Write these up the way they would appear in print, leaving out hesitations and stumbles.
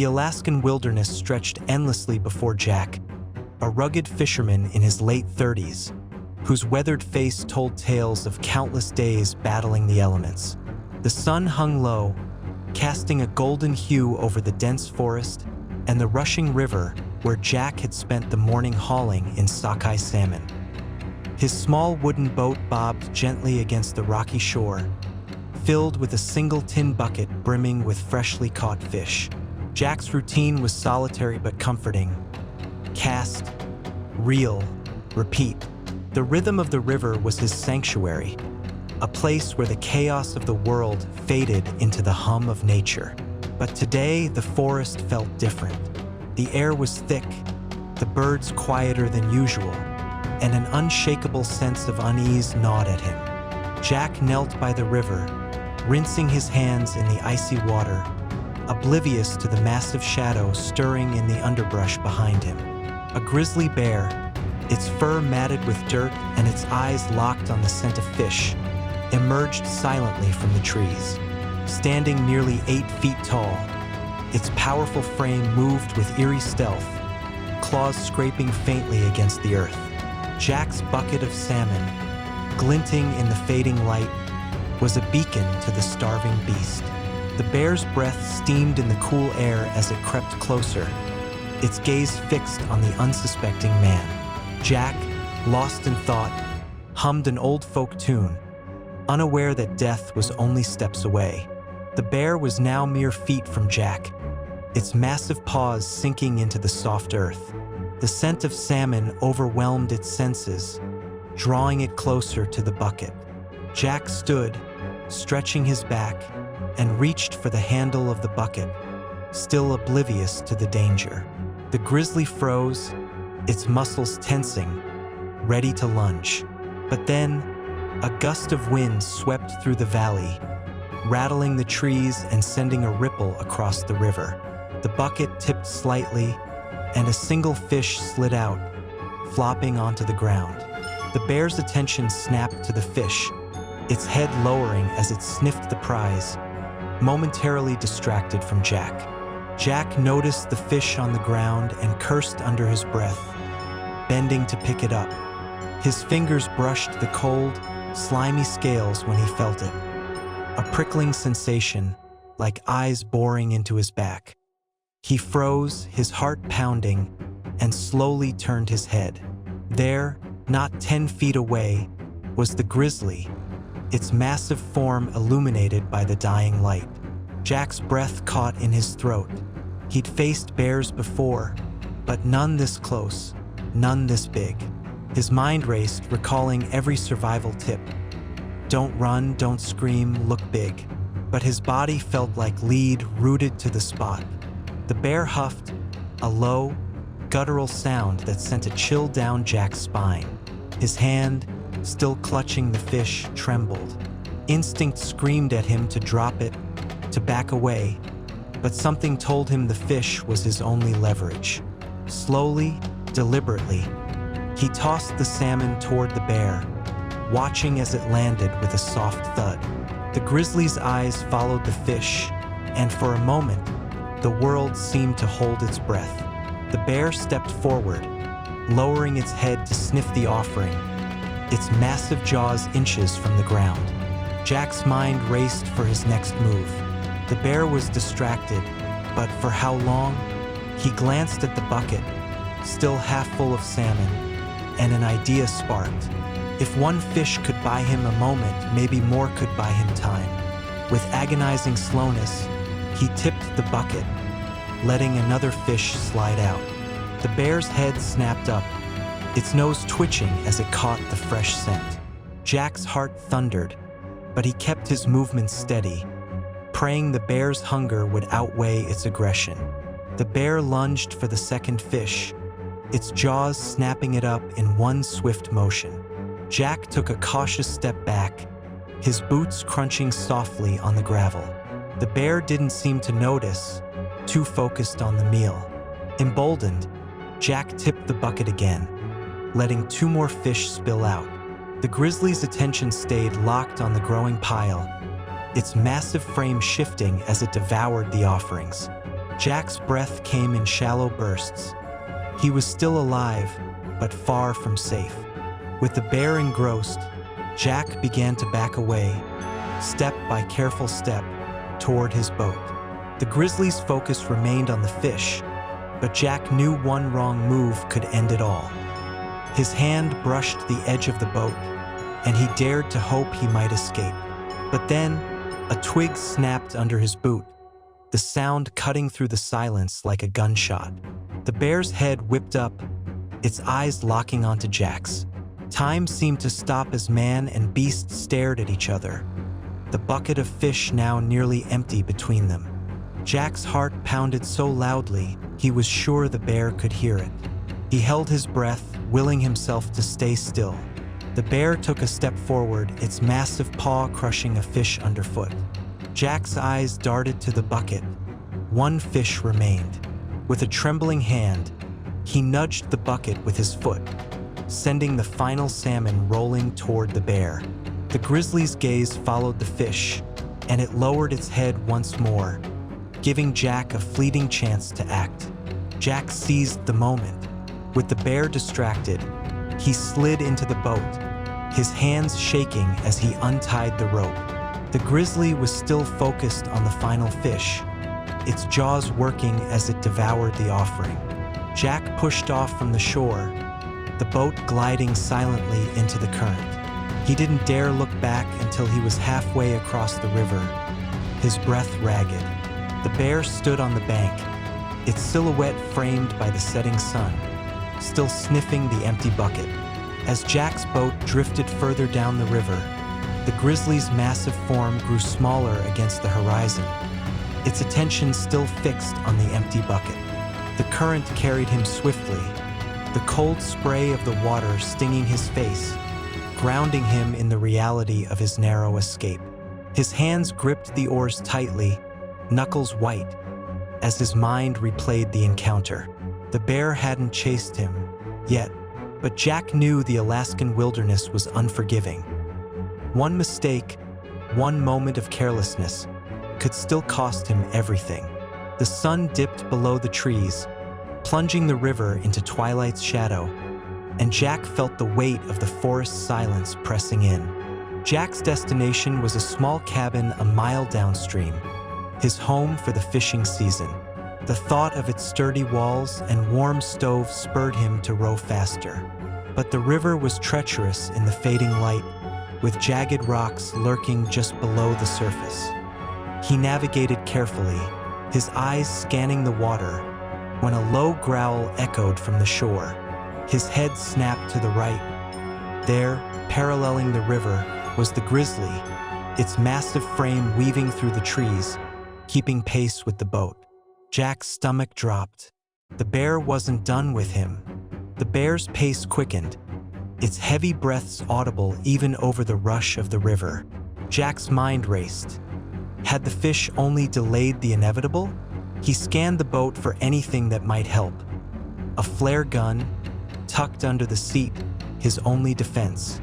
The Alaskan wilderness stretched endlessly before Jack, a rugged fisherman in his late 30s, whose weathered face told tales of countless days battling the elements. The sun hung low, casting a golden hue over the dense forest and the rushing river where Jack had spent the morning hauling in sockeye salmon. His small wooden boat bobbed gently against the rocky shore, filled with a single tin bucket brimming with freshly caught fish. Jack's routine was solitary but comforting. Cast, reel, repeat. The rhythm of the river was his sanctuary, a place where the chaos of the world faded into the hum of nature. But today, the forest felt different. The air was thick, the birds quieter than usual, and an unshakable sense of unease gnawed at him. Jack knelt by the river, rinsing his hands in the icy water, oblivious to the massive shadow stirring in the underbrush behind him. A grizzly bear, its fur matted with dirt and its eyes locked on the scent of fish, emerged silently from the trees. Standing nearly 8 feet tall, its powerful frame moved with eerie stealth, claws scraping faintly against the earth. Jack's bucket of salmon, glinting in the fading light, was a beacon to the starving beast. The bear's breath steamed in the cool air as it crept closer, its gaze fixed on the unsuspecting man. Jack, lost in thought, hummed an old folk tune, unaware that death was only steps away. The bear was now mere feet from Jack, its massive paws sinking into the soft earth. The scent of salmon overwhelmed its senses, drawing it closer to the bucket. Jack stood, stretching his back, and reached for the handle of the bucket, still oblivious to the danger. The grizzly froze, its muscles tensing, ready to lunge. But then, a gust of wind swept through the valley, rattling the trees and sending a ripple across the river. The bucket tipped slightly, and a single fish slid out, flopping onto the ground. The bear's attention snapped to the fish, its head lowering as it sniffed the prize, momentarily distracted from Jack. Jack noticed the fish on the ground and cursed under his breath, bending to pick it up. His fingers brushed the cold, slimy scales when he felt it, a prickling sensation like eyes boring into his back. He froze, his heart pounding, and slowly turned his head. There, not 10 feet away, was the grizzly, its massive form illuminated by the dying light. Jack's breath caught in his throat. He'd faced bears before, but none this close, none this big. His mind raced, recalling every survival tip. Don't run, don't scream, look big. But his body felt like lead rooted to the spot. The bear huffed, a low, guttural sound that sent a chill down Jack's spine. His hand, still clutching the fish, trembled. Instinct screamed at him to drop it, to back away, but something told him the fish was his only leverage. Slowly, deliberately, he tossed the salmon toward the bear, watching as it landed with a soft thud. The grizzly's eyes followed the fish, and for a moment, the world seemed to hold its breath. The bear stepped forward, lowering its head to sniff the offering, its massive jaws inches from the ground. Jack's mind raced for his next move. The bear was distracted, but for how long? He glanced at the bucket, still half full of salmon, and an idea sparked. If one fish could buy him a moment, maybe more could buy him time. With agonizing slowness, he tipped the bucket, letting another fish slide out. The bear's head snapped up, its nose twitching as it caught the fresh scent. Jack's heart thundered, but he kept his movements steady, praying the bear's hunger would outweigh its aggression. The bear lunged for the second fish, its jaws snapping it up in one swift motion. Jack took a cautious step back, his boots crunching softly on the gravel. The bear didn't seem to notice, too focused on the meal. Emboldened, Jack tipped the bucket again, letting 2 more fish spill out. The grizzly's attention stayed locked on the growing pile, its massive frame shifting as it devoured the offerings. Jack's breath came in shallow bursts. He was still alive, but far from safe. With the bear engrossed, Jack began to back away, step by careful step, toward his boat. The grizzly's focus remained on the fish, but Jack knew one wrong move could end it all. His hand brushed the edge of the boat, and he dared to hope he might escape. But then, a twig snapped under his boot, the sound cutting through the silence like a gunshot. The bear's head whipped up, its eyes locking onto Jack's. Time seemed to stop as man and beast stared at each other, the bucket of fish now nearly empty between them. Jack's heart pounded so loudly, he was sure the bear could hear it. He held his breath, willing himself to stay still. The bear took a step forward, its massive paw crushing a fish underfoot. Jack's eyes darted to the bucket. One fish remained. With a trembling hand, he nudged the bucket with his foot, sending the final salmon rolling toward the bear. The grizzly's gaze followed the fish, and it lowered its head once more, giving Jack a fleeting chance to act. Jack seized the moment. With the bear distracted, he slid into the boat, his hands shaking as he untied the rope. The grizzly was still focused on the final fish, its jaws working as it devoured the offering. Jack pushed off from the shore, the boat gliding silently into the current. He didn't dare look back until he was halfway across the river, his breath ragged. The bear stood on the bank, its silhouette framed by the setting sun, still sniffing the empty bucket. As Jack's boat drifted further down the river, the grizzly's massive form grew smaller against the horizon, its attention still fixed on the empty bucket. The current carried him swiftly, the cold spray of the water stinging his face, grounding him in the reality of his narrow escape. His hands gripped the oars tightly, knuckles white, as his mind replayed the encounter. The bear hadn't chased him yet, but Jack knew the Alaskan wilderness was unforgiving. One mistake, one moment of carelessness, could still cost him everything. The sun dipped below the trees, plunging the river into twilight's shadow, and Jack felt the weight of the forest silence pressing in. Jack's destination was a small cabin a mile downstream, his home for the fishing season. The thought of its sturdy walls and warm stove spurred him to row faster. But the river was treacherous in the fading light, with jagged rocks lurking just below the surface. He navigated carefully, his eyes scanning the water, when a low growl echoed from the shore. His head snapped to the right. There, paralleling the river, was the grizzly, its massive frame weaving through the trees, keeping pace with the boat. Jack's stomach dropped. The bear wasn't done with him. The bear's pace quickened, its heavy breaths audible even over the rush of the river. Jack's mind raced. Had the fish only delayed the inevitable? He scanned the boat for anything that might help. A flare gun, tucked under the seat, his only defense.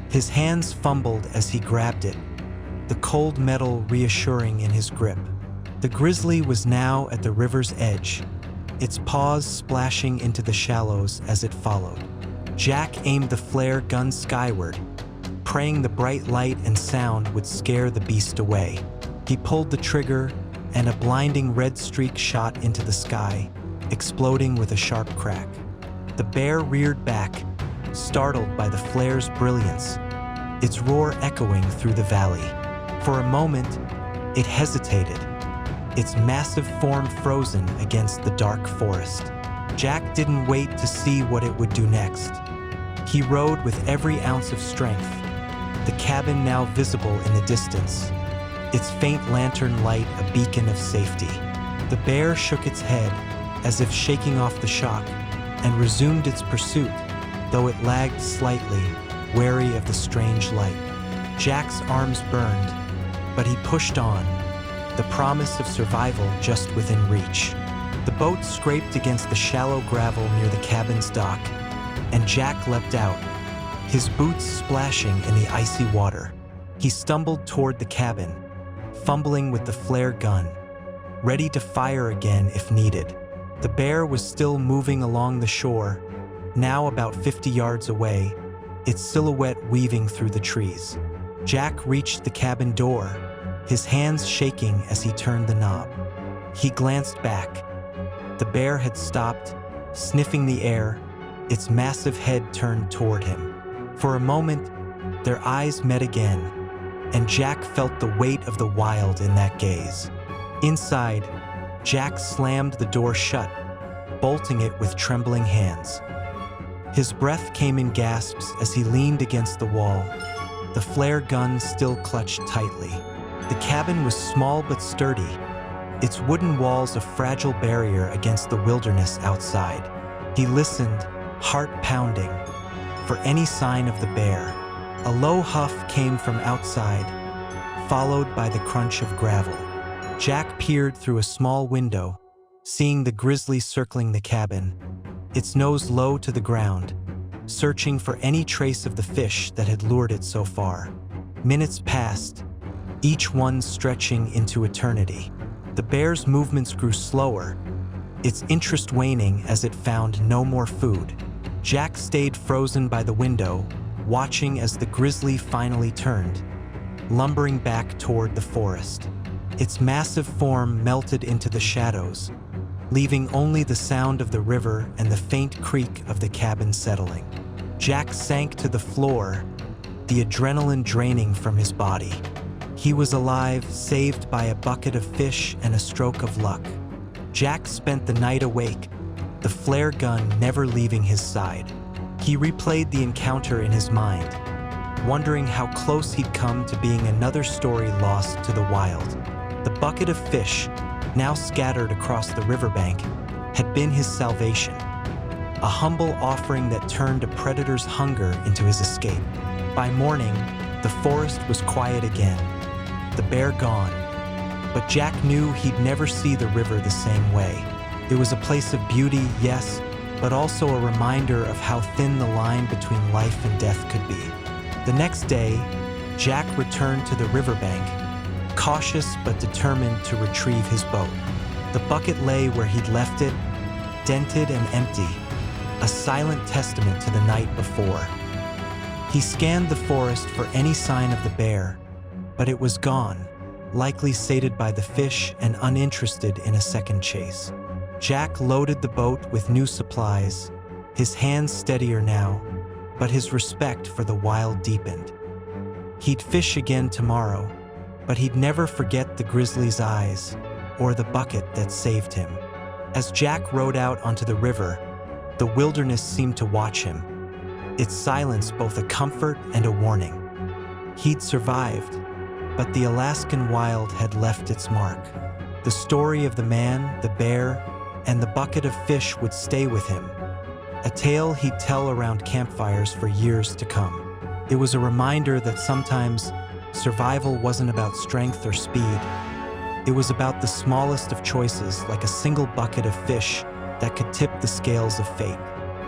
His hands fumbled as he grabbed it, the cold metal reassuring in his grip. The grizzly was now at the river's edge, its paws splashing into the shallows as it followed. Jack aimed the flare gun skyward, praying the bright light and sound would scare the beast away. He pulled the trigger, and a blinding red streak shot into the sky, exploding with a sharp crack. The bear reared back, startled by the flare's brilliance, its roar echoing through the valley. For a moment, it hesitated, its massive form frozen against the dark forest. Jack didn't wait to see what it would do next. He rowed with every ounce of strength, the cabin now visible in the distance, its faint lantern light a beacon of safety. The bear shook its head, as if shaking off the shock, and resumed its pursuit, though it lagged slightly, wary of the strange light. Jack's arms burned, but he pushed on, the promise of survival just within reach. The boat scraped against the shallow gravel near the cabin's dock, and Jack leapt out, his boots splashing in the icy water. He stumbled toward the cabin, fumbling with the flare gun, ready to fire again if needed. The bear was still moving along the shore, now about 50 yards away, its silhouette weaving through the trees. Jack reached the cabin door, his hands shaking as he turned the knob. He glanced back. The bear had stopped, sniffing the air, its massive head turned toward him. For a moment, their eyes met again, and Jack felt the weight of the wild in that gaze. Inside, Jack slammed the door shut, bolting it with trembling hands. His breath came in gasps as he leaned against the wall, the flare gun still clutched tightly. The cabin was small but sturdy, its wooden walls a fragile barrier against the wilderness outside. He listened, heart pounding, for any sign of the bear. A low huff came from outside, followed by the crunch of gravel. Jack peered through a small window, seeing the grizzly circling the cabin, its nose low to the ground, searching for any trace of the fish that had lured it so far. Minutes passed, each one stretching into eternity. The bear's movements grew slower, its interest waning as it found no more food. Jack stayed frozen by the window, watching as the grizzly finally turned, lumbering back toward the forest. Its massive form melted into the shadows, leaving only the sound of the river and the faint creak of the cabin settling. Jack sank to the floor, the adrenaline draining from his body. He was alive, saved by a bucket of fish and a stroke of luck. Jack spent the night awake, the flare gun never leaving his side. He replayed the encounter in his mind, wondering how close he'd come to being another story lost to the wild. The bucket of fish, now scattered across the riverbank, had been his salvation, a humble offering that turned a predator's hunger into his escape. By morning, the forest was quiet again, the bear gone, but Jack knew he'd never see the river the same way. It was a place of beauty, yes, but also a reminder of how thin the line between life and death could be. The next day, Jack returned to the riverbank, cautious but determined to retrieve his boat. The bucket lay where he'd left it, dented and empty, a silent testament to the night before. He scanned the forest for any sign of the bear, but it was gone, likely sated by the fish and uninterested in a second chase. Jack loaded the boat with new supplies, his hands steadier now, but his respect for the wild deepened. He'd fish again tomorrow, but he'd never forget the grizzly's eyes or the bucket that saved him. As Jack rowed out onto the river, the wilderness seemed to watch him, its silence both a comfort and a warning. He'd survived, but the Alaskan wild had left its mark. The story of the man, the bear, and the bucket of fish would stay with him, a tale he'd tell around campfires for years to come. It was a reminder that sometimes survival wasn't about strength or speed. It was about the smallest of choices, like a single bucket of fish that could tip the scales of fate.